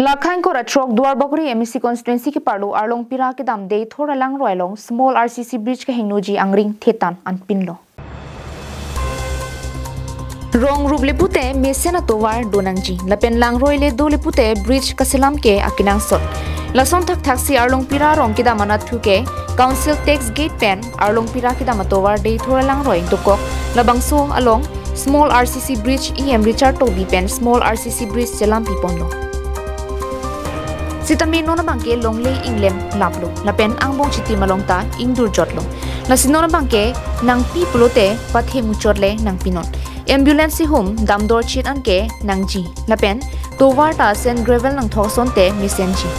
Lakhain ko ratrok duar bakuri MSC constituency ki parlo Arlongpira Kedam Deithor alang roilong Small RCC Bridge Kaheno aring thetan anpinlo. Rong ruble pute mesena towar donangji lapen lang roile dole pute bridge kasilam ke akinang sot. Lason thak thaksi Arlongpira rong kedam anat thuke council tax gate pen Arlongpira Kedam towar Deithor alang roi tukok labangso along Small RCC Bridge EM Richard Tobi pen Small RCC Bridge jalam piponlo. Sitamino na bangke longle inglem laplo lapen angbong chiti malongta indur jotlo lasino na bangke nang pi pulote pathe muchotle nang pinon ambulance si hum damdor chit anke nangji lapen towarta sen gravel nang thosonte misenji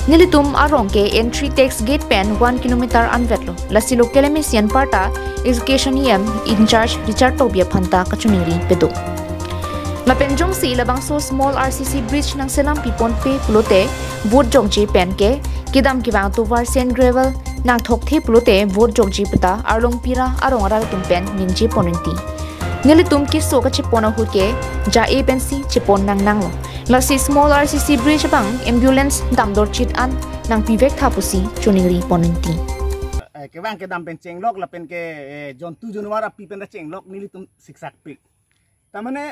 nilitum arongke entry tax gate pen 1 km anvetlo lasilo kelemesian parta education em in charge Richard Tobia phanta kachuniri pedo Lapenjong si labangso Small RCC Bridge nang selam pipon pe pulote vote jogji pen ke kidam kibang tovar sen gravel nang thokthi pulote vote jogji pata Arlongpira arongara tumpen minji poninti nilitum ki soka chipona huke ja agency chipon nang nanglo lasi Small RCC Bridge bang ambulance damdor chit an nang pivek thapusi chuningri poninti kebang kedam pen chenglok lapen ke jon tu junwara pipen chenglok nilitum siksak pik tamane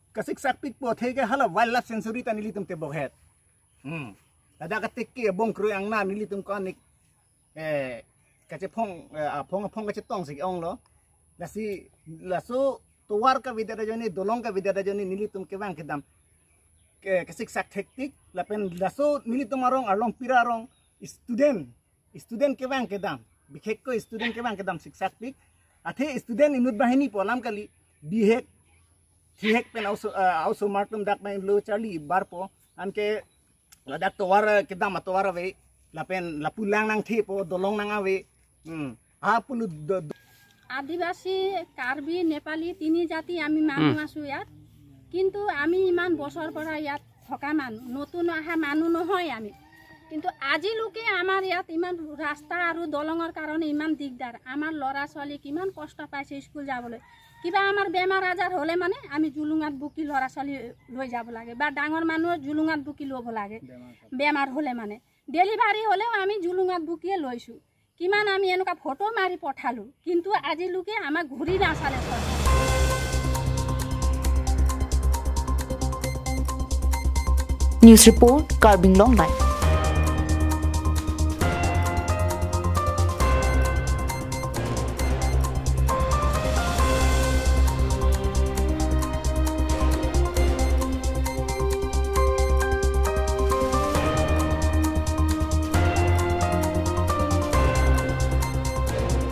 kasik sakpik po thege hala wildlife sanctuary ta nilitum te boghet ada katik ke bong kru ang na nilitum ko anik kache phong kache tong sig ong lo laso tuwar ka vidya joni dolong ka vidya joni nilitum ke bang kedam kasik sak hektik lapen laso nilitum arong Arlongpira arong student ke bang kedam bikhek ko student ke bang kedam sik sakpik athe student inut bahini polam kali bihek Hihek pen also martum dak main lo Charlie barpo anke ladak towar kedam towar ave lapen lapulang nang thipo dolong nang ave apulu आदिवासी कार्बी नेपाली তিনি জাতি আমি মানুহ আছো ইয়াত কিন্তু আমি ইমান বছৰ পৰা ইয়াত থকা মানুহ নতুন আহা মানুহ নহয় আমি কিন্তু আজি লোকে আমাৰ ইয়াত ইমান ৰাস্তা আৰু দলঙৰ কাৰণে ইমান দিগদাৰ আমাৰ লৰা ছোৱালী কিমান কষ্ট পাইছে স্কুল যাবলৈ কিবা আমাৰ বেমাৰ আজাৰ হলে মানে আমি জুলুঙাত বুকি লৰা ছোৱালী লৈ যাব লাগে বা ডাঙৰ মানুহ জুলুঙাত বুকি লব লাগে বেমাৰ হলে মানে ডেলিভাৰী হলেও আমি জুলুঙাত বুকিয়ে লৈছো কিমান আমি এনেকা ফটো মাৰি পঠালো কিন্তু আজি লোকে আমাক ঘুৰি নাচালে News report Carbing Long Line